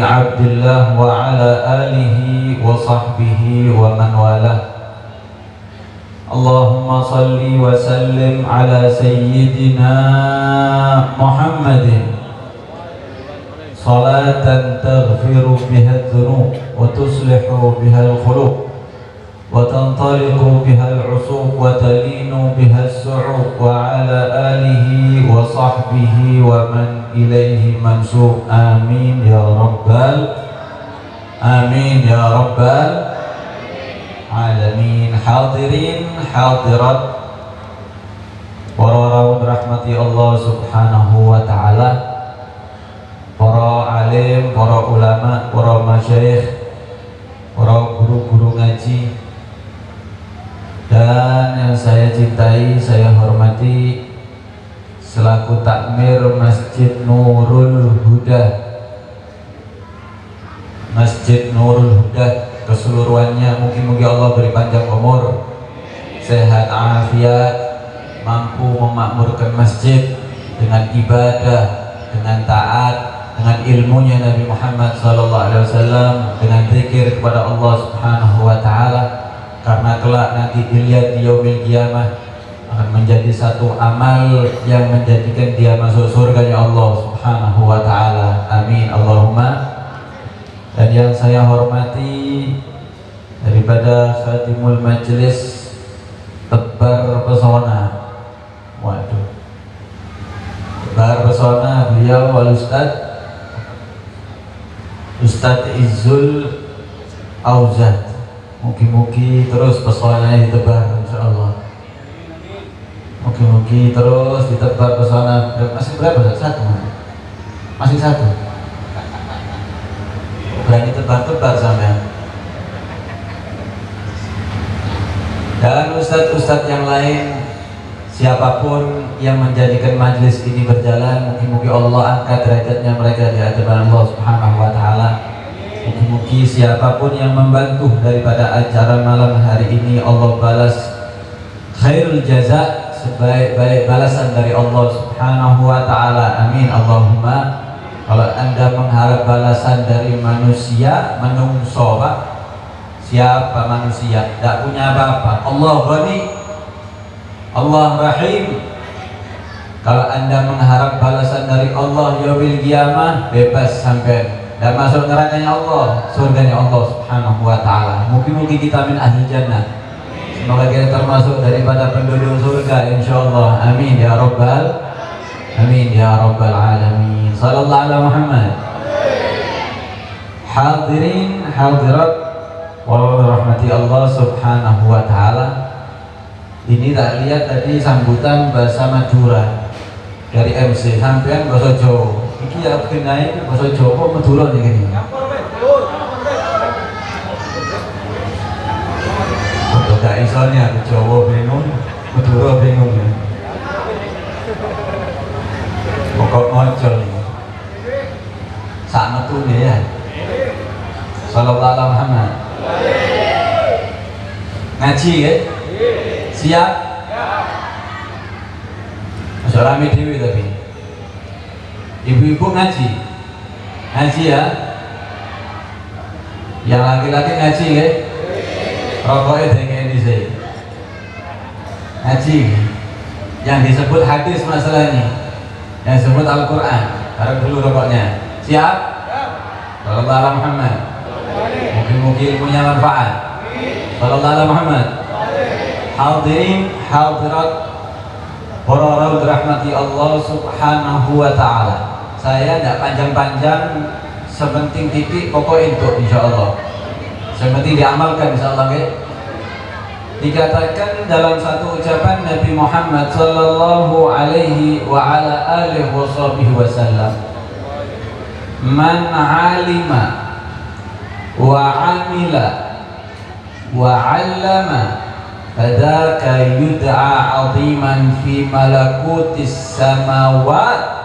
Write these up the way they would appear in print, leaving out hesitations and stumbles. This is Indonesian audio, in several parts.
عبد الله وعلى آله وصحبه ومن والاه. اللهم صل وسلم على سيدنا محمد صلاة تغفر بها الذنوب وتصلح بها القلوب وتنطلق بها العصوب وتلين بها السعوب وعلى آله وصحبه ومن إليه منسوب. آمين يا رب آمين يا رب العالمين. Hadirin hadirat para rahmati Allah subhanahu wa ta'ala, para alim, para ulama, para masyayikh, para guru-guru ngaji, dan yang saya cintai, saya hormati selaku takmir Masjid Nurul Huda, Masjid Nurul Huda keseluruhannya. Mungkin Allah beri panjang umur, sehat afiat, mampu memakmurkan masjid dengan ibadah, dengan taat, dengan ilmunya Nabi Muhammad SAW, dengan zikir kepada Allah Subhanahu wa ta'ala. Karena kelak nanti dilihat di yaumil qiyamah akan menjadi satu amal yang menjadikan dia masuk surganya Allah Subhanahu wa ta'ala. Amin Allahumma. Dan yang saya hormati daripada Khatimul Majlis Tebar Pesona, waduh, Tebar Pesona, beliau wal Ustadz Izzul Auzad. Mugi-mugi terus pesonanya ditebar insyaallah. Mugi-mugi terus ditebar pesona. Masih berapa? Satu masih satu. Berani tebar-tebar sampean. Dan ustadz-ustadz yang lain, siapapun yang menjadikan majlis ini berjalan, mugi-mugi Allah angkat derajatnya mereka di hadapan Allah Subhanahu wa ta'ala. Mugi-mugi siapapun yang membantu daripada acara malam hari ini, Allah balas khairul jaza, sebaik-baik balasan dari Allah Subhanahu wa ta'ala. Amin Allahumma. Kalau Anda mengharap balasan dari manusia, menungso Pak, siapa manusia? Tidak punya apa-apa. Allah Ghani, Allah Rahim. Kalau Anda mengharap balasan dari Allah yaumil qiyamah, bebas sampai dan masuk nerakanya Allah, surganya Allah Subhanahu wa ta'ala. Mungkin kita min ahli jannah. Semoga kita termasuk daripada penduduk surga insyaallah. Amin ya rabbal amin ya rabbal alamin. Sallallahu ala Muhammad. Hadirin hadirat wa rahmati Allah Subhanahu wa ta'ala. Ini tak lihat tadi sambutan bahasa Madura dari MC, sampean bahasa Jawa. Iki ya kenai bahasa Jawa Madura nih gini. Untuk gak isonya Jawa bingung, Madura bingung ya. Pokok ngocol nih. Sama tuh nih ya. Sallallahu alaihi Muhammad. Ngaji ya? Siap? Masuk rame dewi tapi. Ibu-ibu ngaji ya. Yang laki-laki ngaji ya. Rokoknya dengan ini saya ngaji. Yang disebut hadis masalahnya, yang disebut Al-Quran. Taruh dulu rokoknya. Siap? Sallallahu alaihi Muhammad. Mungkin ilmunya manfaat. Sallallahu alaihi Muhammad. Hadirin hadirat para rahmati Allah Subhanahu wa ta'ala. Saya tidak panjang-panjang, sepenting titik pokok itu insyaallah. Sepenting diamalkan insyaallah ya. Dikatakan dalam satu ucapan Nabi Muhammad sallallahu alaihi wa ala alihi wasallam, man alima wa amila wa 'allama fadzaka yud'a 'aziman fi malakutis samawat.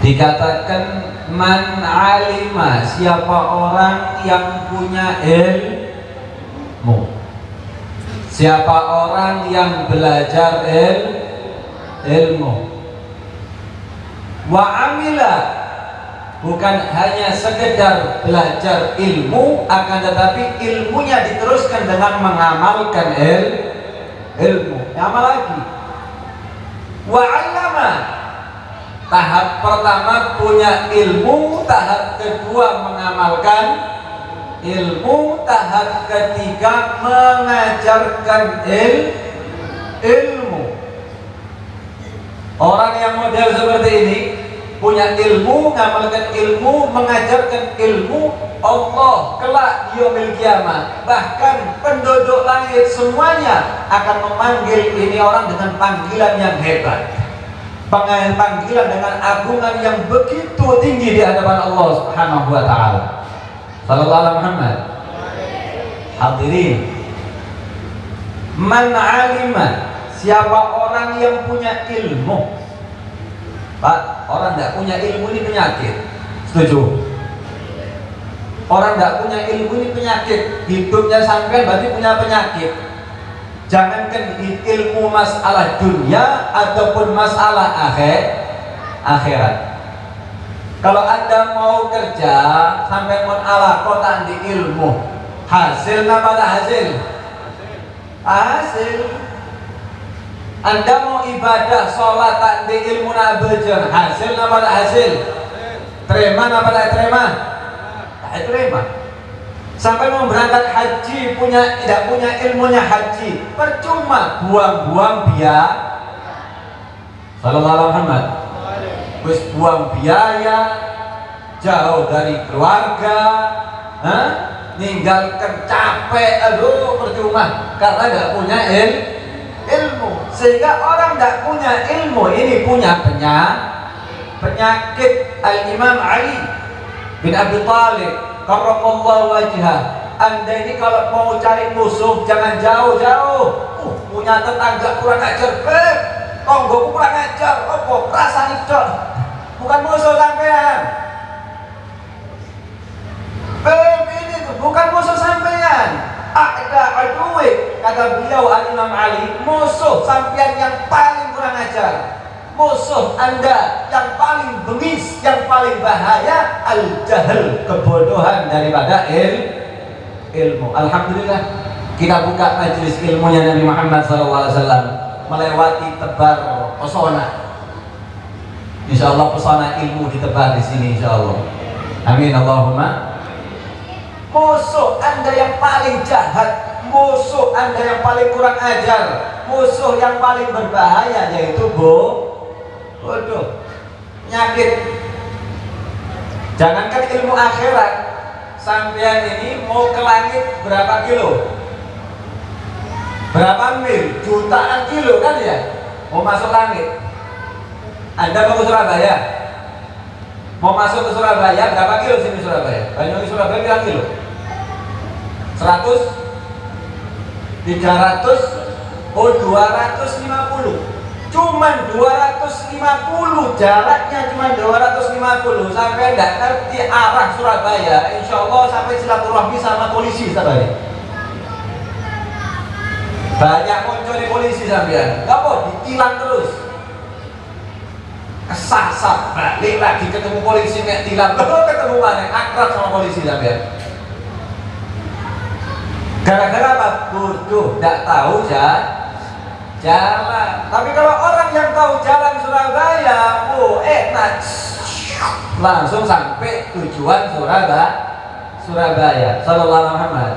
Dikatakan man alima, siapa orang yang punya ilmu, siapa orang yang belajar ilmu, wa amila, bukan hanya sekedar belajar ilmu, akan tetapi ilmunya diteruskan dengan mengamalkan ilmu. Apa lagi? Wa 'allama. Tahap pertama punya ilmu, tahap kedua mengamalkan ilmu, tahap ketiga mengajarkan ilmu. Orang yang model seperti ini punya ilmu, mengamalkan ilmu, mengajarkan ilmu, Allah kelak yaumil kiamah, bahkan penduduk langit semuanya akan memanggil ini orang dengan panggilan yang hebat, panggilan dengan agungan yang begitu tinggi di hadapan Allah Subhanahu wa taala. Sallallahu alaihi Muhammad. Hadirin, man alima, siapa orang yang punya ilmu. Pak, orang tidak punya ilmu ini penyakit. Setuju? Orang tidak punya ilmu ini penyakit. Hidupnya sampai berarti punya penyakit. Jangankan ilmu masalah dunia ataupun masalah akhirat. Kalau Anda mau kerja sampai mun ala kota di ilmu, hasil apa hasil? Hasil. Anda mau ibadah sholat tak di ilmu nabejan, hasil apa tak hasil? Terima apa tak terima? Tak terima. Sampai mau berangkat haji tidak punya ilmunya haji, percuma, buang-buang biaya. Sallallahu alaihi Muhammad. Terus buang biaya, jauh dari keluarga, ninggalkan capek, aduh percuma karena nggak punya ilmu. Sehingga orang tidak punya ilmu ini punya penyakit. Al-Imam Ali bin Abi Thalib karramallahu wajhah, Anda ini kalau mau cari musuh jangan jauh-jauh. Punya tetangga kurang ajar, tonggoku kurang ajar, opo rasane dok, bukan musuh sampean. Ini bukan musuh sampean. Ada aduwe, kata beliau Al-Imam Ali, musuh sampean yang paling kurang ajar, musuh Anda yang paling bengis, yang paling bahaya, al-jahil, kebodohan daripada ilmu. Alhamdulillah kita buka majelis ilmunya Nabi Muhammad SAW melewati tebar pesona. Insya Allah pesona ilmu ditebar di sini insya Allah. Amin Allahumma. Musuh Anda yang paling jahat, musuh Anda yang paling kurang ajar, musuh yang paling berbahaya yaitu bodoh, penyakit. Jangankan ilmu akhirat, sampean ini mau ke langit berapa kilo? Berapa mil? Jutaan kilo kan ya? Mau masuk langit. Anda mau ke Surabaya? Mau masuk ke Surabaya berapa kilo sini Surabaya? Banyuwangi Surabaya berapa kilo? 100, 300, 250. Cuman 250, jaraknya cuma 250. Sampai tidak ngerti arah Surabaya, insya Allah sampai silaturahmi sama polisi sampai. Banyak muncul di polisi sampean, nggak mau ditilang terus. Kesasar, balik lagi ketemu polisi nek tilang, ketemu mana? Akrab sama polisi sampean. Gara-gara apa? Bodoh, tidak tahu jalan. Tapi kalau orang yang tahu jalan Surabaya, enak, langsung sampai tujuan Surabaya. Sallallahu alaihi Muhammad.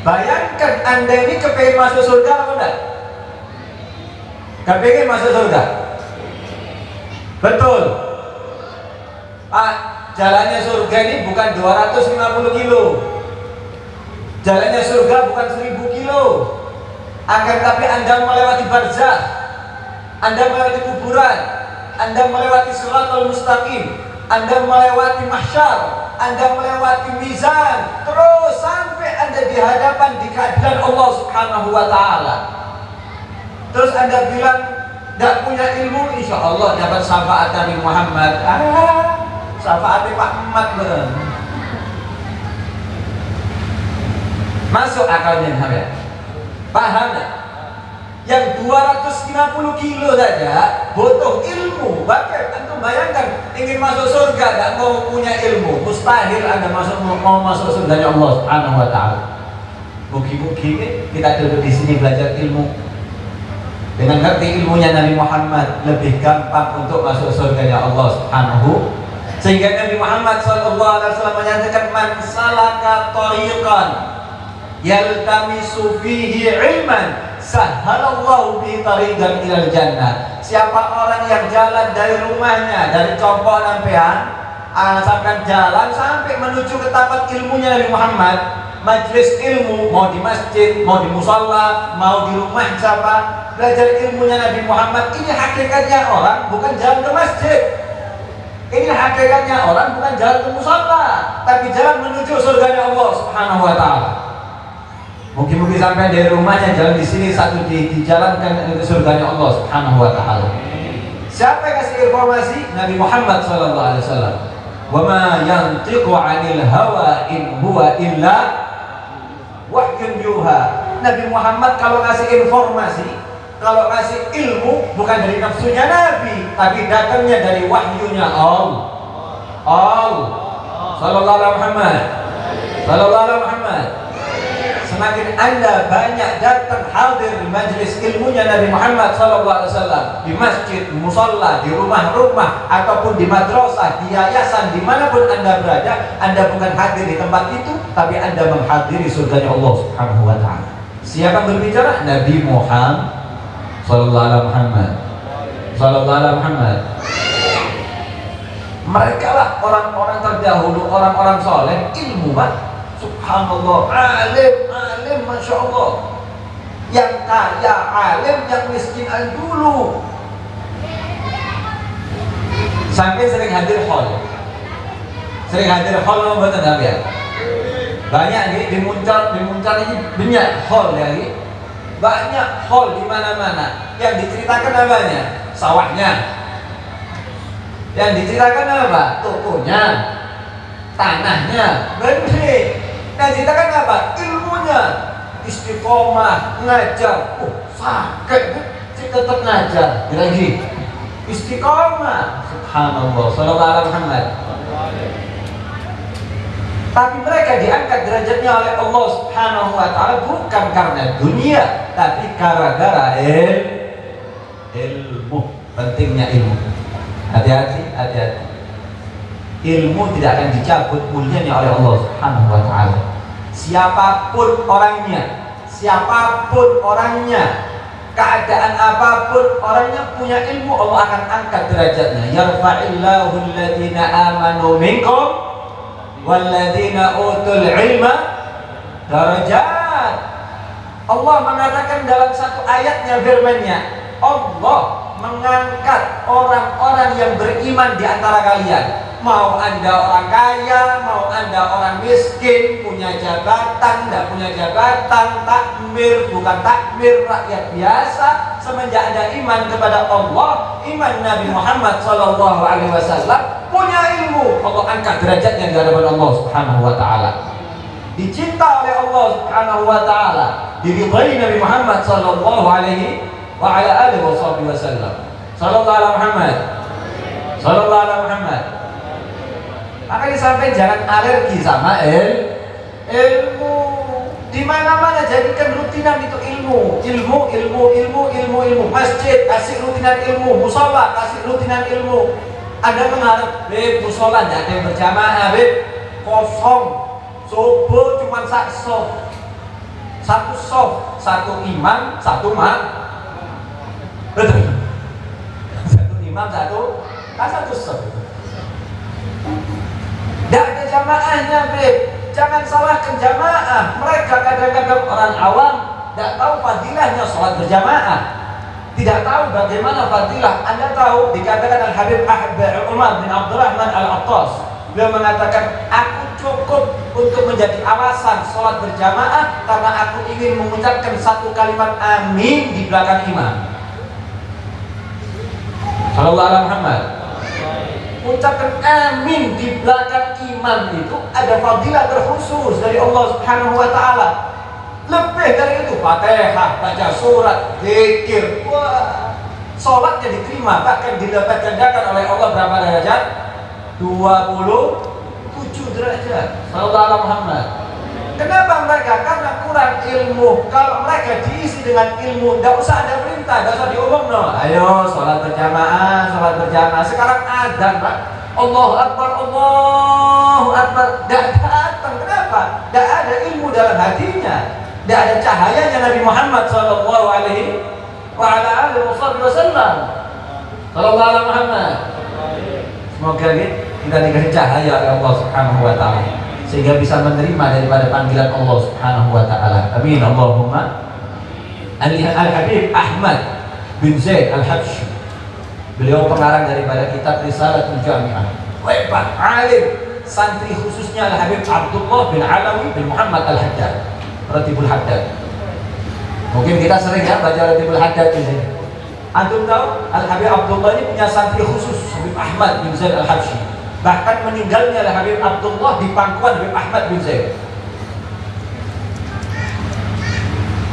Bayangkan Anda ini kepengen masuk surga apa enggak? Kepengen masuk surga? Betul. Pak, jalannya surga ini bukan 250 kilo. Jalannya surga bukan 1000 kilo. Akan tapi Anda melewati barzakh, Anda melewati kuburan, Anda melewati siratal mustaqim, Anda melewati mahsyar, Anda melewati mizan, terus sampai Anda di hadapan di keadilan Allah Subhanahu wa taala. Terus Anda bilang tidak punya ilmu, insya Allah dapat syafaat Nabi Muhammad. Syafaat Pak Ahmad bener. Masuk akalnya sampai. Paham tak? yang 250 kilo saja butuh ilmu. Bahkan antum bayangkan ingin masuk surga tidak mau punya ilmu, mustahil Anda mau masuk surganya Allah Subhanahu wa taala. Mugi-mugi kita duduk di sini belajar ilmu. Dengan ngerti ilmunya Nabi Muhammad lebih gampang untuk masuk surganya Allah Subhanahu. Sehingga Nabi Muhammad SAW menyatakan, man salaka tariqan yaltamisu fihi ilman sahhalallahu bihi tariqan ilal jannah. Siapa orang yang jalan dari rumahnya, dari Conko sampean, sampai jalan sampai menuju ke tempat ilmunya Nabi Muhammad, majlis ilmu, mau di masjid, mau di musalla, mau di rumah siapa, belajar ilmunya Nabi Muhammad. Ini hakikatnya orang bukan jalan ke masjid. Ini hakikatnya orang bukan jalan ke musalla, tapi jalan menuju surganya Allah Subhanahu wa taala. Mungkin sampai dari rumahnya jalan di sini, satu dijalankan ke surganya Allah Subhanahu wa taala. Siapa yang kasih informasi? Nabi Muhammad sallallahu alaihi wasallam. Wa ma yantiqu 'anil hawa in huwa illa wahyun yuha. Nabi Muhammad kalau ngasih informasi, kalau ngasih ilmu bukan dari nafsunya Nabi, tapi datangnya dari wahyunya Allah. Sallallahu alaihi Muhammad. Sallallahu alaihi Muhammad. Semakin Anda banyak datang hadir di majelis ilmunya Nabi Muhammad sallallahu alaihi wasallam, di masjid, di musalla, di rumah-rumah, ataupun di madrasah, di yayasan, dimanapun Anda berada, Anda bukan hadir di tempat itu, tapi Anda menghadiri surganya Allah Subhanahu wa taala. Siapa yang berbicara? Nabi Muhammad sallallahu alaihi Muhammad. Sallallahu alaihi Muhammad. Mereka lah orang-orang terdahulu, orang-orang soleh, ilmu Pak. Subhanallah, alim, masya Allah. Yang kaya alim, yang miskin dulu. Sampai sering hadir hall. Sering hadir hall membuat ya. Banyak nih di Muncar ini banyak hall ya. Banyak hall di mana-mana. Yang diceritakan apanya? Sawahnya. Yang diceritakan apa? Tokonya, tanahnya, benih. Yang diceritakan apa? Ilmunya. Istiqomah, ngajar. Sakit, tetap ngajar. Lagi. Istiqomah. Subhanallah. Sallallahu alaihi Muhammad. Tapi mereka diangkat derajatnya oleh Allah Subhanahu wa taala bukan karena dunia, tapi gara-gara ilmu. Pentingnya ilmu. Hati-hati. Ilmu tidak akan dicabut mulianya oleh Allah Subhanahu wa taala. Siapapun orangnya, keadaan apapun orangnya, punya ilmu, Allah akan angkat derajatnya. Yarfa'illahu alladziina aamanu minkum walladziina utul ilma darajat. Allah mengatakan dalam satu ayatnya, firman-Nya, Allah mengangkat orang-orang yang beriman di antara kalian. Mau Anda orang kaya, mau Anda orang miskin, punya jabatan, tidak punya jabatan, takmir, bukan takmir, rakyat biasa, semenjak Anda iman kepada Allah, iman Nabi Muhammad SAW, punya ilmu, Allah angkat derajatnya di hadapan Allah Subhanahu wa taala. Dicinta oleh Allah Subhanahu wa taala, diridhai Nabi Muhammad sallallahu alaihi wa ala alihi wasallam. Sallallahu alaihi Muhammad. Sallallahu alaihi Muhammad. Makanya sampai jangan alergi sama ilmu. Di mana-mana jadikan rutinan itu ilmu. Masjid kasih rutinan ilmu, mushola kasih rutinan ilmu. Anda mengharap, mushola tidak ada yang berjamaah, kosong. Subuh cuma satu soft, satu imam, satu betul. Satu imam, satu soft. Tidak ada jamaahnya, jangan salahkan jamaah. Mereka kadang-kadang orang awam tidak tahu fadilahnya sholat berjamaah, tidak tahu bagaimana fadilah. Anda tahu dikatakan Al-Habib Umar bin Abdurrahman Al-Attas, beliau mengatakan, aku cukup untuk menjadi alasan sholat berjamaah karena aku ingin mengucapkan satu kalimat amin di belakang imam. Sallallahu alaihi Muhammad. Ucapkan amin di belakang imam itu ada fadilah terkhusus dari Allah Subhanahu wa taala. Lebih dari itu, Fatihah, baca surat, zikir. Wah, sholatnya diterima, bahkan didapat gandakan oleh Allah berapa derajat? 27 derajat. Sallallahu alaihi Muhammad. Kenapa mereka? Karena kurang ilmu. Kalau mereka diisi dengan ilmu, tidak usah ada perintah, tidak usah diumum, no. Ayo sholat berjamaah, sholat berjamaah. Sekarang adzan, Pak. Allahu Akbar, Allahu Akbar. Tidak datang. Kenapa? Tidak ada ilmu dalam hatinya. Tidak ada cahayanya Nabi Muhammad Sallallahu Alaihi Wasallam. Sallallahu Alaihi Muhammad. Semoga kita dikasih cahaya oleh Allah Subhanahu Wa Taala, sehingga bisa menerima daripada panggilan Allah Subhanahu Wa Taala. Amin. Allahumma. Al-Habib Ahmad bin Zaid Al-Habsyi, beliau pengarang daripada kitab Risalatul Jami'ah. Hebat, alim, santri khususnya Al-Habib Abdullah bin Alawi bin Muhammad Al-Haddad, Ratibul Haddad. Mungkin kita sering ya baca Ratibul Haddad ini. Antum tahu Al-Habib Abdullah ini punya santri khusus, Habib Ahmad bin Zaid Al-Habsyi. Bahkan meninggalnya Habib Abdullah di pangkuan Habib Ahmad bin Zaid.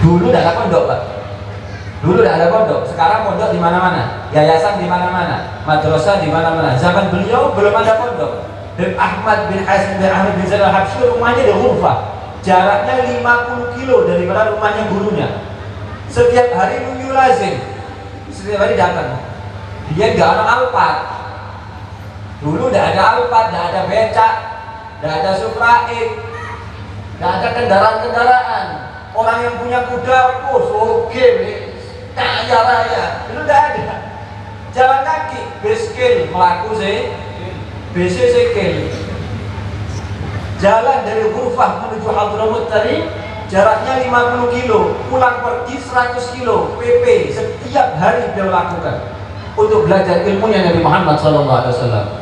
Dulu tidak ada pondok, Pak. Dulu tidak ada pondok. Sekarang pondok di mana-mana, yayasan di mana-mana, madrasah di mana-mana. Zaman beliau belum ada pondok. Habib Ahmad bin Hasan bin Ahmad bin Zaid Al-Habsyi rumahnya di Ghurfah, jaraknya 50 kilo daripada rumahnya gurunya. Setiap hari nunggu lazim, setiap hari datang. Dia nggak ada Alphard. Dulu tidak ada Alphard, tidak ada becak, tidak ada Suprain, tidak ada kendaraan-kendaraan. Orang yang punya kuda, oke, kaya raya. Dulu tidak ada. Jalan kaki, beskil, melaku sih, BC sekil. Jalan dari Ghurfah menuju Hadramut tadi jaraknya 50 kilo, pulang pergi 100 kilo PP setiap hari beliau lakukan untuk belajar ilmunya Nabi Muhammad SAW.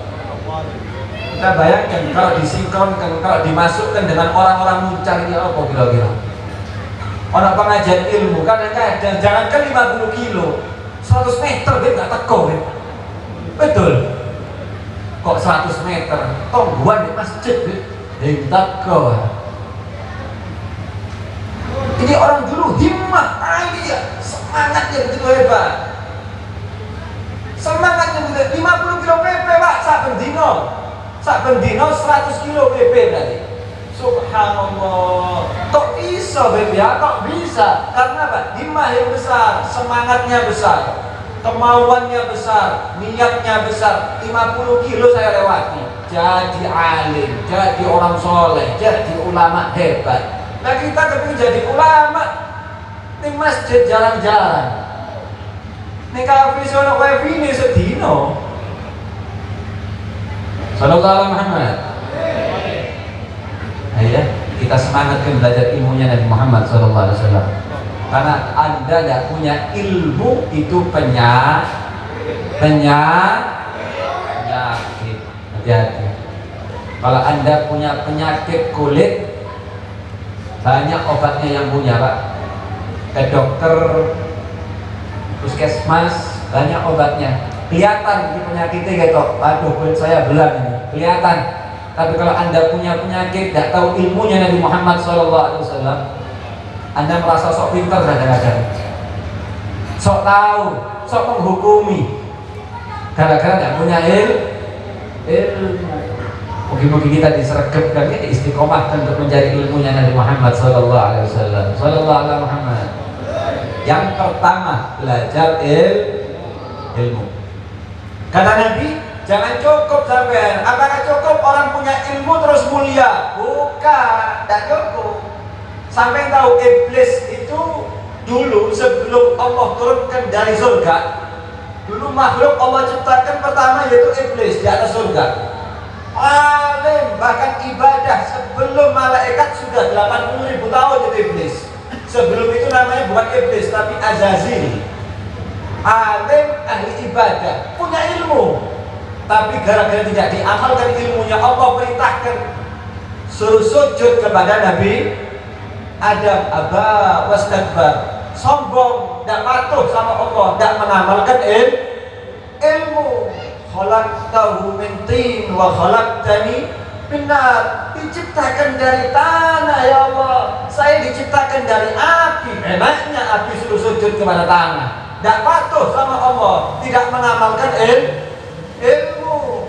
Kita bayangkan kalau disinkronkan, kalau dimasukkan dengan orang-orang muncar ini apa kira-kira? Orang pengajian ilmu kadang-kadang jangankan 50 kilo, 100 meter dia nggak teko, betul? Kok 100 meter? Tongguan di masjid, dia teko. Ini orang dulu himmah, alia, semangatnya begitu hebat. Semangatnya begitu, 50 kilo PP, Pak, sak bendino 100 kilo PP berarti. Subhanallah. Kok bisa, Beb ya? Kok bisa? Karena apa? Himmah yang besar, semangatnya besar, kemauannya besar, niatnya besar. 50 kilo saya lewati, jadi alim, jadi orang soleh, jadi ulama hebat. Nah kita kepingin jadi ulama, di masjid jarang-jarang, di kafe sono wifi ini sedino. Sallallahu alaihi Muhammad. Ayo kita semangatkan belajar ilmunya Nabi Muhammad SAW. Karena Anda tidak punya ilmu itu penyakit. Hati-hati. Kalau Anda punya penyakit kulit, banyak obatnya yang punya, Pak. Ke dokter puskesmas banyak obatnya. Kelihatan di penyakitnya gitu. Aduh, kulit saya belang ini. Kelihatan. Tapi kalau Anda punya penyakit, tidak tahu ilmunya Nabi Muhammad SAW, Anda merasa sok pintar kadang-kadang, sok tahu, sok menghukumi, gara-gara tidak punya ilmu. Mungkin kita disergapkan, diistiqomahkan untuk mencari ilmunya Nabi Muhammad SAW. Sallallahu alaihi Muhammad. Yang pertama, belajar ilmu. Kata Nabi, jangan cukup sampean. Apakah cukup orang punya ilmu terus mulia? Bukan, tidak cukup. Sampai tahu iblis itu dulu sebelum Allah turunkan dari surga, dulu makhluk Allah ciptakan pertama yaitu iblis di atas surga. Alim, bahkan ibadah sebelum malaikat sudah 80.000 tahun itu iblis. Sebelum itu namanya bukan iblis tapi Azazil. Alim, ahli ibadah, punya ilmu. Tapi gara-gara tidak diamalkan ilmunya, Allah perintahkan suruh sujud kepada Nabi Adam. Aba wastakbar, sombong, tidak patuh sama Allah, tidak mengamalkan ilmu. Khalaqtahu min tin wa khalaqtani min nar. diciptakan dari tanah ya Allah. Saya diciptakan dari api. Enaknya api suruh sujud kepada tanah. Tidak patuh sama Allah, tidak mengamalkan ilmu.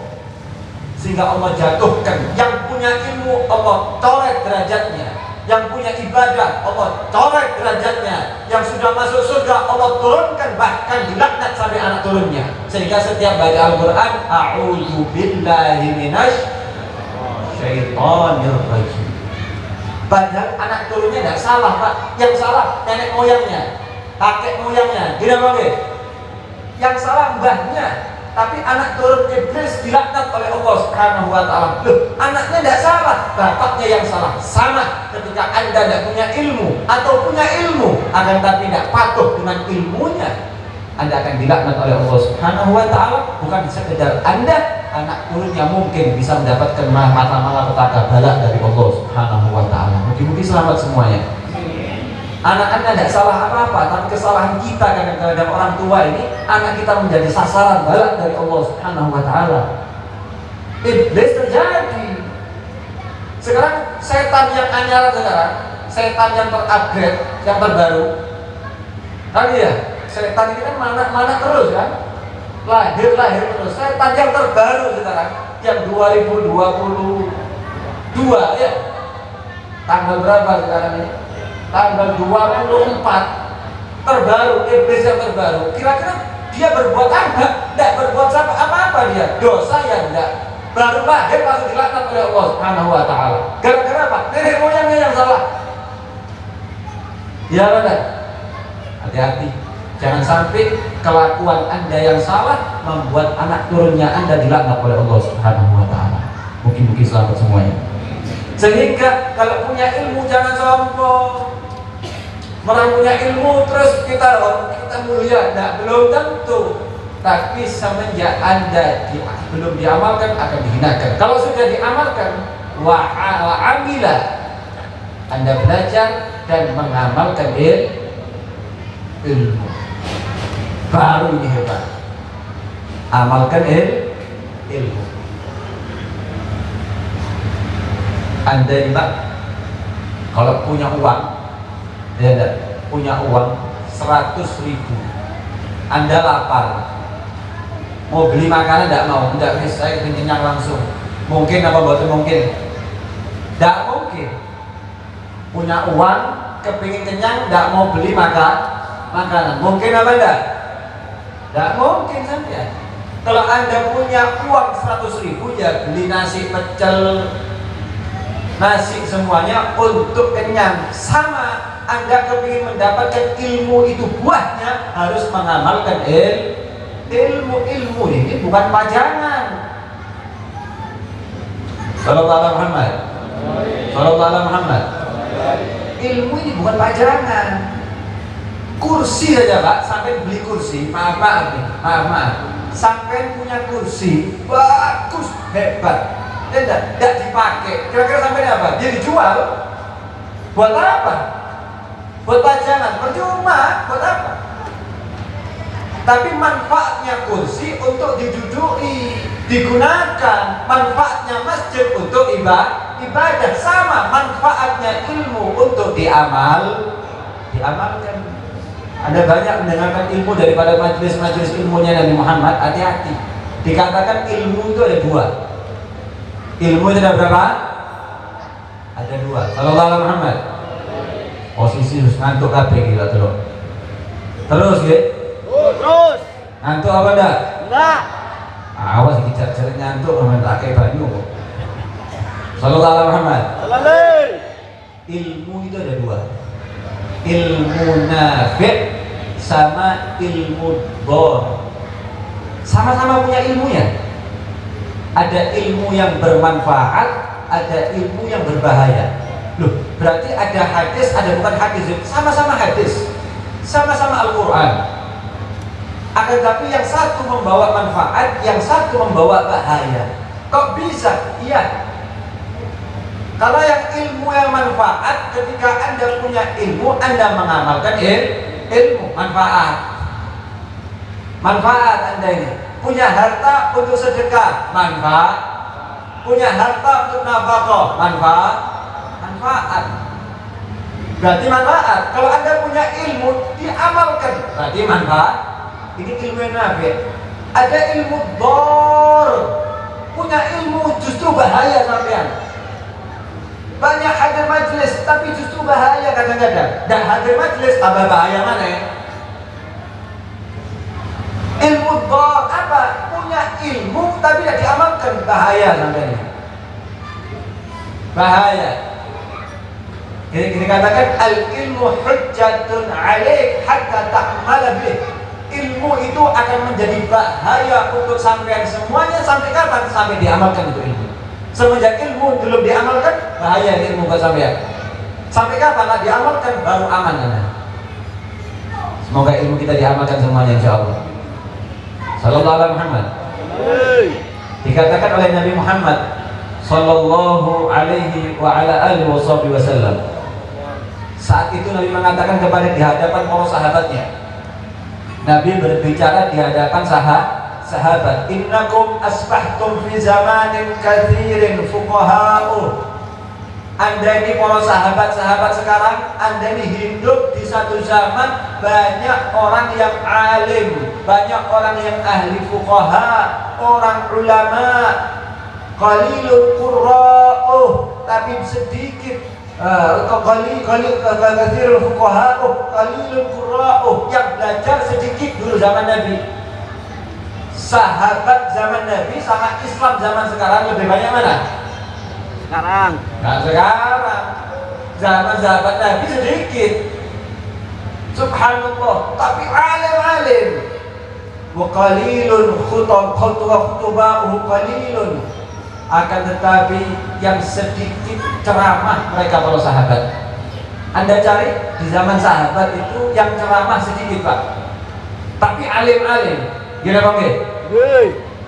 Sehingga Allah jatuhkan. Yang punya ilmu Allah coret derajatnya. Yang punya ibadah Allah coret derajatnya. Yang sudah masuk surga Allah turunkan, bahkan dilaknat sampai anak turunnya. Sehingga setiap baca Al-Quran, a'udzu billahi minasy syaitonir rajim. Padahal anak turunnya tidak salah Pak. Yang salah nenek moyangnya, kakek moyangnya, tidak boleh. Yang salah mbahnya. Tapi anak turun iblis dilaknat oleh Allah Subhanahu wa ta'ala. Loh, anaknya tidak salah, bapaknya yang salah. Sama ketika Anda tidak punya ilmu atau punya ilmu akan tapi tidak patuh dengan ilmunya, Anda akan dilaknat oleh Allah Subhanahu wa ta'ala. Bukan sekedar Anda, anak turunnya mungkin bisa mendapatkan malapetaka balak dari Allah Subhanahu wa ta'ala. Mungkin selamat semuanya. Anak Anda tidak salah apa-apa, tapi kesalahan kita kadang-kadang orang tua ini, anak kita menjadi sasaran balak dari Allah Subhanahu wa ta'ala. Iblis terjadi. Sekarang setan yang anyar sekarang, setan yang terupgrade, yang terbaru. Kan ya, setan ini kan mana terus kan? Lahir terus. Setan yang terbaru sekarang, yang 2022 ya. Tanggal berapa sekarang ini? Tanggal 24 terbaru, iblis yang terbaru. Kira-kira dia berbuat apa? Tidak berbuat apa-apa dia. Dosa yang tidak. Baru lahir langsung dilaknat oleh Allah Subhanahu wa ta'ala. Gara-gara apa? Nenek moyangnya yang salah. Ya benar. Hati-hati. Jangan sampai kelakuan Anda yang salah membuat anak turunnya Anda dilaknat oleh Allah Subhanahu wa ta'ala. Mungkin selamat semuanya. Sehingga kalau punya ilmu jangan sombong. Orang punya ilmu terus kita mulia, belum tentu. Tapi semenjak Anda belum diamalkan akan dihinakan. Kalau sudah diamalkan, wa'amila, Anda belajar dan mengamalkan ilmu, baru ini hebat. Amalkan ilmu. Anda ini Pak, kalau punya uang, punya uang 100.000, Anda lapar, mau beli makanan tidak bisa, saya kenyang langsung. Mungkin apa betul mungkin? Tidak mungkin. Punya uang, kepingin kenyang, tidak mau beli makanan. Mungkin apa enggak? Tidak mungkin saja. Kalau Anda punya uang 100.000, ya beli nasi pecel, nasi semuanya untuk kenyang. Sama, Anda kepingin mendapatkan ilmu itu, buahnya harus mengamalkan ilmu ini bukan pajangan. Sallallahu alaihi Muhammad. Sallallahu alaihi Muhammad. Ilmu ini bukan pajangan. Kursi aja Pak, sampai beli kursi, maaf. Sampai punya kursi bagus, hebat, tidak dipakai. Kira-kira sampai apa? Dia dijual. Buat apa? Buat pajangan, percuma. Buat apa? Tapi manfaatnya kursi untuk diduduki, digunakan. Manfaatnya masjid untuk ibadah. Sama manfaatnya ilmu untuk diamalkan. Anda banyak mendengarkan ilmu daripada majelis-majelis ilmunya Nabi Muhammad. Hati-hati. Dikatakan ilmu itu ada dua. Ilmu itu ada berapa? Ada dua. Sallallahu alaihi Muhammad. Posisi harus ngantuk kabeh kita terus ya. Terus. Ngantuk apa enggak? Enggak. Awas iki jajar ngantuk sampean tak kayak banyu kok. Sallallahu alaihi Muhammad. Sallallahu. Ilmu itu ada dua. Ilmu nafi' sama ilmu dhar. Sama-sama punya ilmunya. Ada ilmu yang bermanfaat, ada ilmu yang berbahaya. Loh, berarti ada hadis, ada bukan hadis, sama-sama hadis, sama-sama Al-Quran. Akan tapi yang satu membawa manfaat, yang satu membawa bahaya. Kok bisa? Iya. Kalau yang ilmu yang manfaat, ketika Anda punya ilmu, Anda mengamalkan ilmu manfaat. Manfaat Anda ini punya harta untuk sedekah, manfaat. punya harta untuk nafkah, manfaat. Berarti manfaat. Kalau Anda punya ilmu, diamalkan, berarti manfaat. Ini ilmu yang nafi. Ada ilmu dor. Punya ilmu justru bahaya sampean. Banyak hadir majlis, tapi justru bahaya kadang-kadang. Dan hadir majlis, tambah bahaya mana ya? Ilmu dor apa? Punya ilmu tapi tidak diamalkan, bahaya sampean. Bahaya. Kita katakan al-ilmu hujjatun 'alaik hatta ta'mal bih. Ilmu itu akan menjadi bahaya untuk sampean semuanya sampai kapan? Sampai diamalkan itu ilmu. Semenjak ilmu belum diamalkan, bahaya ilmu buat sampean. Sampai kapan? Lah diamalkan baru aman ya. Semoga ilmu kita diamalkan semuanya insyaallah. Sallallahu alaihi Muhammad. Dikatakan oleh Nabi Muhammad sallallahu alaihi wa ala alihi wasallam. Saat itu Nabi mengatakan kepada di hadapan para sahabatnya. Nabi berbicara di hadapan sahabat, innakum asbahtum fi zamanin katsirin fuqaha'u. Anda ini para sahabat-sahabat sekarang, Anda ini hidup di satu zaman banyak orang yang alim, banyak orang yang ahli fuqaha, orang ulama, qalilul qurra'u, tapi sedikit katsirul fuqaha, qalilul qurra'u, yang belajar sedikit dulu zaman Nabi. Sahabat zaman Nabi sama Islam zaman sekarang lebih banyak mana? Sekarang. Nah, sekarang. Zaman sahabat Nabi sedikit. Subhanallah, tapi alim-alim. Wa qalilun khutubahu qalilun. Akan tetapi yang sedikit ceramah mereka para sahabat. Anda cari di zaman sahabat itu yang ceramah sedikit, Pak. Tapi alim-alim. Gimana Bang?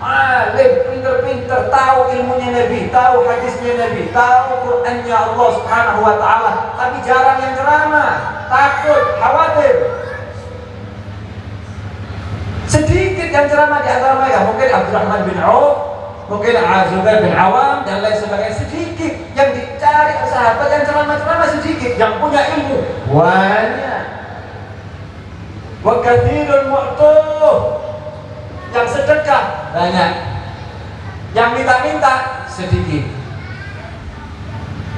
Alim, pinter-pinter, tahu ilmunya Nabi, tahu hadisnya Nabi, tahu Qur'annya Allah Subhanahu wa taala, tapi jarang yang ceramah, takut, khawatir. Sedikit yang ceramah di antara mereka, mungkin Abdurrahman bin Auf, mungkin Zubair bin Awam dan lain sebagainya. Sedikit yang dicari sahabat yang ceramah-ceramah, sedikit yang punya ilmu banyak. Wa katsirul mu'tuh, yang sedekah banyak, yang minta-minta sedikit.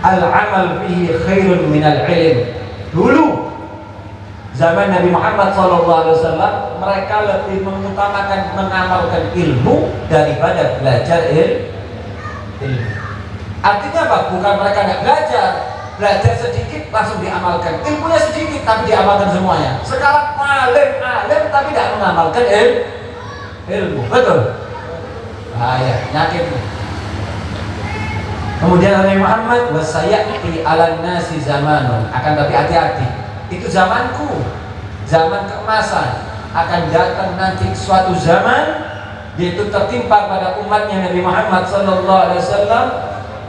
Al-amal fihi khairun minal ilm. Dulu zaman Nabi Muhammad SAW, mereka lebih mengutamakan mengamalkan ilmu daripada belajar ilmu. Artinya apa? Bukan mereka tidak belajar sedikit langsung diamalkan, ilmunya sedikit tapi diamalkan semuanya. Sekarang alim tapi tidak mengamalkan ilmu, betul? Bahaya, nyakit. Kemudian Nabi Muhammad wasayati 'alan nasi zamanun, akan tapi hati-hati. Itu zamanku, zaman keemasan. Akan datang nanti suatu zaman yaitu tertimpa pada umatnya Nabi Muhammad sallallahu alaihi wasallam,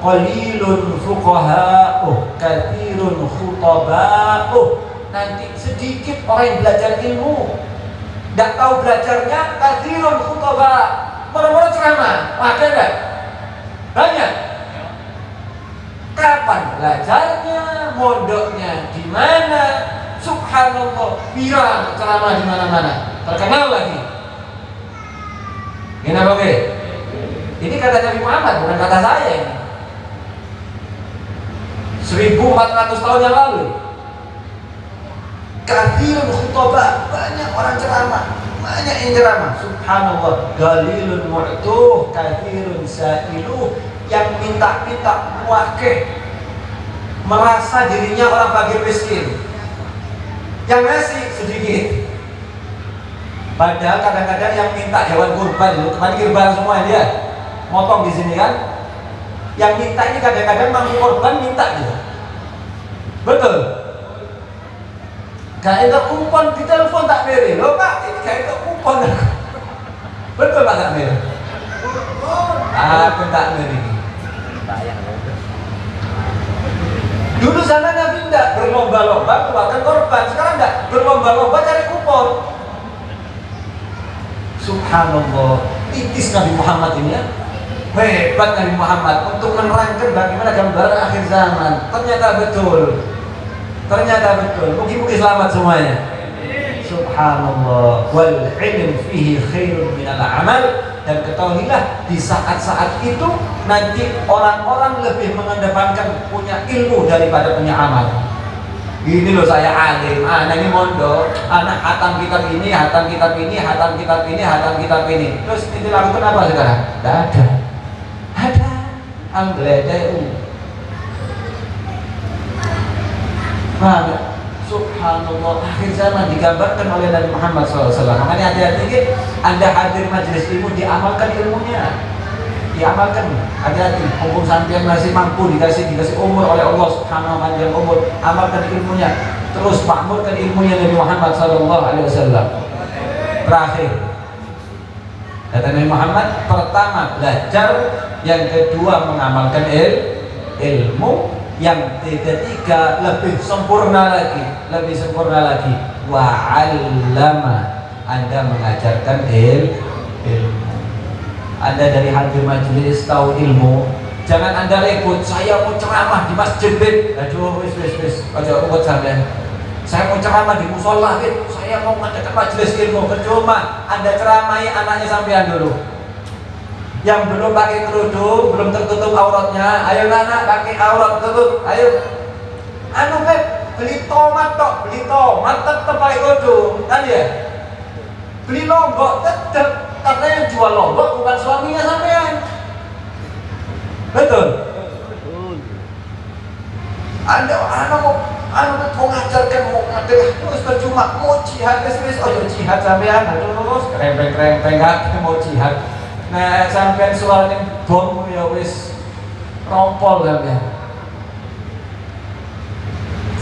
qalilun fuqaha'uh katsirun khutaba'uh. Nanti sedikit orang yang belajar ilmu, tidak tahu belajarnya, katsirun khutaba, moro-moro ceramah, ada enggak? Banyak. Kapan belajarnya, mondoknya di mana? Subhanallah, viral ceramah di mana-mana, terkenal lagi. Kenapa oke? Ini kata Nabi Muhammad, bukan kata saya ini. 1400 tahun yang lalu. Kathirun khutbah, banyak orang ceramah, banyak yang ceramah. Subhanallah, qalilun mu'tuh, kathirun sa'iluh, yang minta-minta wakil, merasa dirinya orang fakir miskin, yang ngasih sedikit. Padahal kadang-kadang yang minta hewan kurban itu, kemarin kurban semua dia, motong di sini kan. Yang minta ini kadang-kadang mang kurban minta juga. Betul. Gak ada kupon di telepon tak beri, loh Pak, ini gak ada kupon. Betul Pak tak beri? Aku tak beri. Dulu sana Nabi tidak berlomba-lomba keluarkan korban, sekarang tidak berlomba-lomba cari kupon. Subhanallah, itis Nabi Muhammad ini ya. hebat Nabi Muhammad untuk menerangkan bagaimana gambaran akhir zaman. Ternyata betul. Mungkin selamat semuanya. Subhanallah. Wal ilm fihi khairun minal amal. Dan ketahuilah di saat-saat itu nanti orang-orang lebih mengedepankan punya ilmu daripada punya amal. Ini loh saya alim, anak ini mondok, anak hatam kitab ini. Terus itu lakukan apa sekarang? Tidak ada. Alhamdulillah. Nah, subhanallah, akhir zaman digambarkan oleh Nabi Muhammad SAW. Makanya hati-hati, Anda hadir majelis ilmu, diamalkan ilmunya. Hati-hati. Mumpung sampean masih mampu dikasih umur oleh Allah Subhanahu wa taala, umur, amalkan ilmunya. Terus makmurkan ilmunya Nabi Muhammad SAW. Terakhir, kata Nabi Muhammad, pertama belajar, yang kedua mengamalkan ilmu, yang ketiga lebih sempurna lagi wa'allama, Anda mengajarkan ilmu. Anda dari hadir majelis tahu ilmu, jangan Anda ribut, saya mau ceramah di masjid, aduh wis aja ribut sampean. Saya mau ceramah di musola, saya mau ngadakan majelis ilmu. Percuma Anda ceramahi anaknya sampean dulu, yang belum pakai kerudung, belum tertutup auratnya. Ayo anak pakai aurat tutup, ayo. Beli tomat tetap pakai kerudung, kan ya? Beli lombok tetap, karena yang jual lombok bukan suaminya sampean. Betul. Anda mau ngajarkan, terus percuma, mau jihad jihad sampean, terus krempeng mau jihad. Nah, sampean suaranya bom ya wis rompol sampean.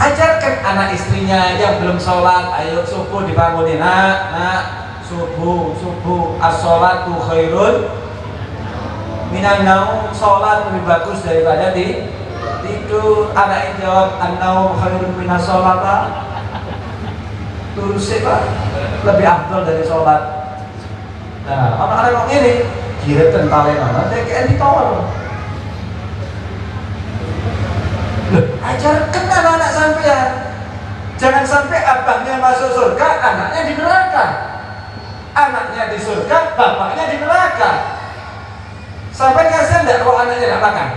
Ajarkan anak istrinya yang belum sholat, ayo subuh dibangunin, nak subuh as-sholatu khairun minan naum, sholat lebih bagus daripada tidur. Anak yang jawab an-naum khairun minas sholata, terus lebih afdal dari sholat. Nah, anak-anak ini kira tentang nanti kayak ditawar. Ajarkan anak-anak sampean, jangan sampai abangnya masuk surga, anaknya di neraka. Anaknya di surga, bapaknya di neraka. Sampai kasihan tidak kalau anaknya tidak makan?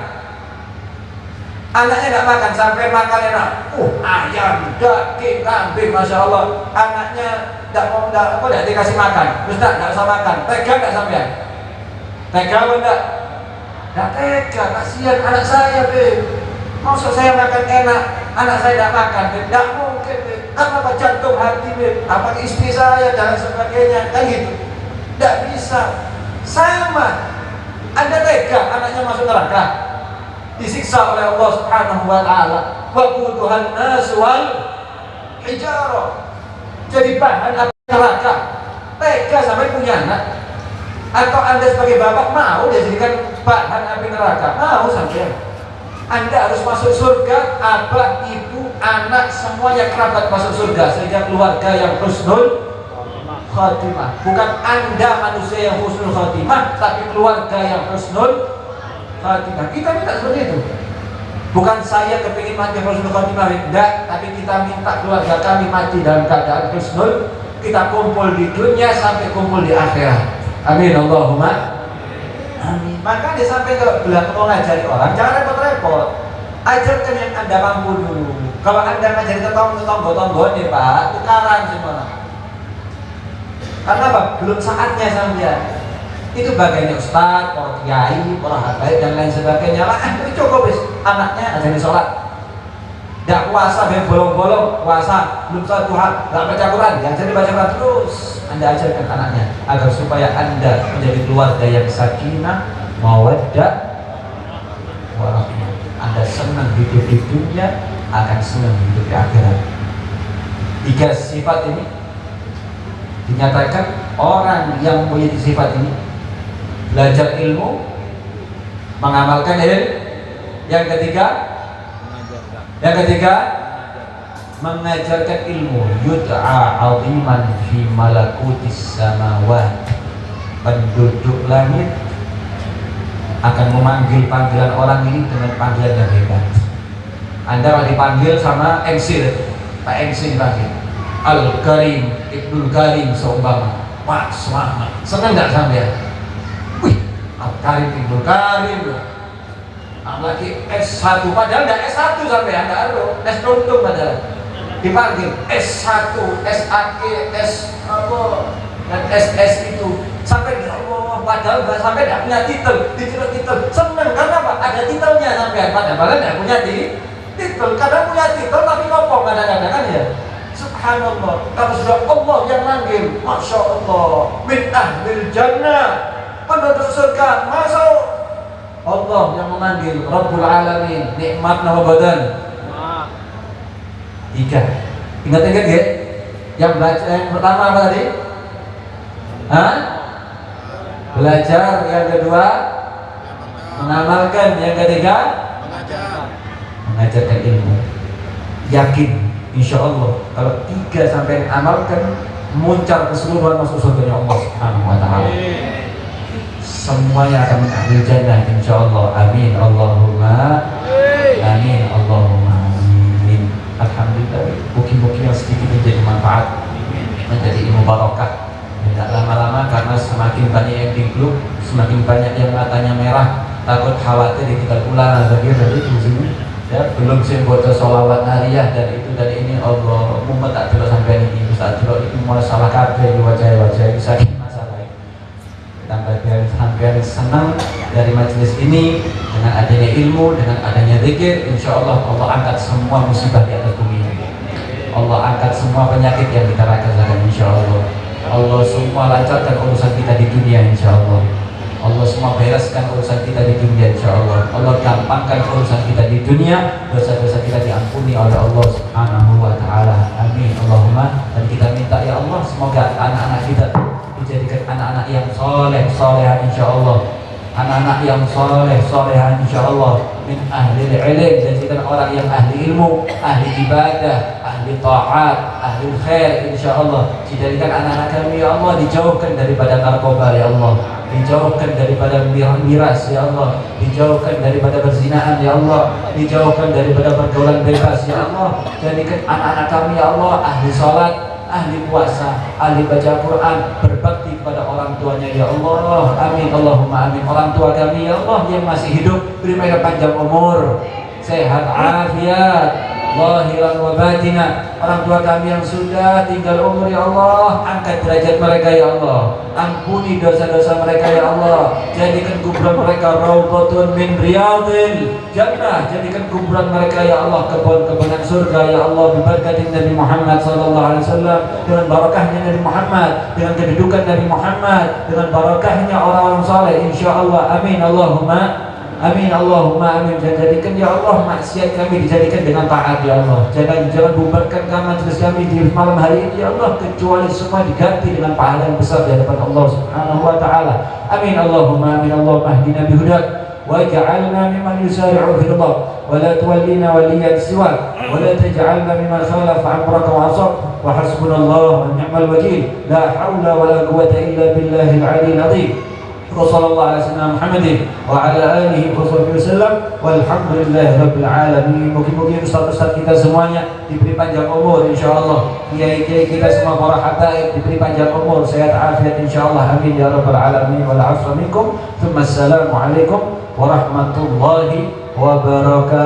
Anaknya tidak makan, sampai makan enak. Ayam, daging, kambing, masya Allah. Anaknya tidak dikasih makan, terus tidak usah makan. Tega tidak sampean? Tega atau tidak? Tidak tega, kasihan anak saya, Maksud saya makan enak, anak saya tidak makan, tidak mungkin. Apa jantung hati, apa istri saya dan sebagainya, kan gitu. Tidak bisa. Sama. Anda tega anaknya masuk neraka, disiksa oleh Allah Subhanahu wa taala. Wa quduhan nas wal hijarah. Jadi bahan api neraka. Tega sampai punya anak. Atau Anda sebagai bapak mau dijadikan bahan api neraka? Mau sampai? Anda harus masuk surga, abah, ibu, anak, semuanya kerabat masuk surga, sehingga keluarga yang husnul khotimah. Bukan Anda manusia yang husnul khotimah, tapi keluarga yang husnul khotimah. Kita minta seperti itu. Bukan saya kepingin mati husnul khotimah, tidak, tapi kita minta keluarga kami mati dalam keadaan husnul. Kita kumpul di dunia sampai kumpul di akhirat. Amin Allahumma. Amin. Maka disampaikan kalau bilang mau ngajari orang, jangan repot-repot. Ajarkan yang Anda mampu dulu. Kalau Anda ngajari tetangga-tetangga nih Pak, tukaran semua. Karena apa? Belum saatnya sampean. Itu bagiannya ustaz, para kiai, para habaib dan lain sebagainya. Itu cukup wis. Anaknya ajari sholat. Tidak puasa, bolong-bolong puasa, belum sholat duha, tidak baca Quran, yang jadi baca Quran terus. Anda ajarkan anaknya agar supaya Anda menjadi keluarga yang sakinah, mawaddah, warahmah. Anda senang hidup di dunia, akan senang hidup di akhirat. 3 sifat ini dinyatakan orang yang memiliki sifat ini, belajar ilmu, mengamalkan ilmu. Yang ketiga mengajarkan ilmu, yud'a 'aziman fi malakutis samawat, penduduk langit akan memanggil panggilan orang ini dengan panggilan yang hebat. Anda kalau dipanggil sama MC, Pak MC dipanggil Al-Karim, Ibnul Karim seumpama, Pak Selamat, senang nggak sampai? Wih, Al-Karim, Ibnul Karim, apalagi S1, padahal nggak S1 sampai Anda harus S tuntung padahal dipanggil S1, SAK, S apa dan SS itu sampai ya Allah, padahal nggak sampai nggak punya titel, titel seneng karena apa? Ada titelnya sampai, padahal nggak punya titel, kadang punya titel tapi ngopong kadang-kadang kan ya. Subhanallah, kalau sudah Allah yang manggil, Masya Allah, min ahlil jannah, penduduk surga masuk, Allah yang memanggil, Rabbul Alamin, nikmat nawabadan. Tiga, ingat-ingat ya? Yang pertama apa tadi? Hah? Belajar. Yang kedua mengamalkan. Yang ketiga mengajarkan ilmu. Yakin insya Allah kalau 3 sampai amalkan, muncar keseluruhan masuk surganya Allah Subhanahu wa ta'ala. Semuanya akan mengambil jannah insya Allah. Amin Allahumma amin Allahumma amin. Alhamdulillah, mungkin yang sedikit menjadi manfaat, menjadi ilmu barokah. Tidak lama-lama karena semakin banyak yang di grup, semakin banyak yang matanya merah, takut khawatir ditinggal pulang lagi dari di sini. Ya, belum sih baca sholawat nariyah dan itu dan ini Allah mumet tak dulu sampai ini Ustaz dulu itu masalah kabeh wajah-wajah itu sakit masalah. Tambah biar sampai senang dari majelis ini dengan adanya ilmu, dengan adanya zikir, insya Allah Allah angkat semua musibah di atas bumi ini. Allah angkat semua penyakit yang kita rasakan insya Allah. Allah semua lancarkan urusan kita di dunia insya Allah. Allah semua bereskan urusan kita di dunia insya Allah. Allah gampangkan urusan kita di dunia, dosa-dosa kita diampuni oleh Allah Subhanahu wa ta'ala. Amin Allahumma. Dan kita minta ya Allah semoga anak-anak kita dijadikan anak-anak yang soleh insya Allah, anak-anak yang soleh insya Allah, min ahli ilm, jadikan orang yang ahli ilmu, ahli ibadah, ahli ta'at, ahli khair insya Allah. Jadikan anak-anak kami ya Allah dijauhkan daripada narkoba ya Allah, dijauhkan daripada miras ya Allah, dijauhkan daripada perzinaan ya Allah, dijauhkan daripada pergaulan bebas ya Allah. Jadikan anak-anak kami ya Allah ahli sholat, ahli puasa, ahli baca Quran, berbakti kepada orang tuanya ya Allah. Amin Allahumma amin. Orang tua kami ya Allah yang masih hidup, beri mereka panjang umur, sehat afiat, zahiran wa batina. Orang tua kami yang sudah tinggal umur ya Allah, angkat derajat mereka ya Allah, ampuni dosa-dosa mereka ya Allah. Jadikan kuburan mereka raudhatun min riyadil jannah, jadikan kuburan mereka ya Allah kebun-kebunan surga ya Allah. Berkati Nabi Muhammad sallallahu alaihi wasallam, dengan barakahnya Nabi Muhammad, dengan kedudukan Nabi Muhammad, dengan barakahnya orang-orang saleh insyaallah. Amin Allahumma amin Allahumma amin. Dan jadikan ya Allah maksiat kami dijadikan dengan taat ya Allah. Jangan bubarkan majelis kami di malam hari ini ya Allah, kecuali semua diganti dengan pahala yang besar di hadapan Allah Subhanahu wa ta'ala. Amin Allahumma amin. Allahumma hdina bihudak waj'alna mimman yusari'u fi ridha wa la tuwallina waliyan siwak wa la taj'alna mimman khalafa amraka wa asab wa hasbunallahu wa ni'mal wakeel. La hawla wa la quwwata illa billahil 'aliyyil 'azim. Wassallallahu ala sayyidina Muhammadin wa ala alihi wa sahbihi wasallam walhamdulillahi rabbil alamin. Mungkin ustaz-ustaz kita semuanya diberi panjang umur insyaallah, kiai-kiai kita semua para habaib diberi panjang umur, sehat afiat insyaallah. Amin ya rabbal alamin. Wal 'afwa minkum. Assalamu alaikum warahmatullahi wabarakatuh.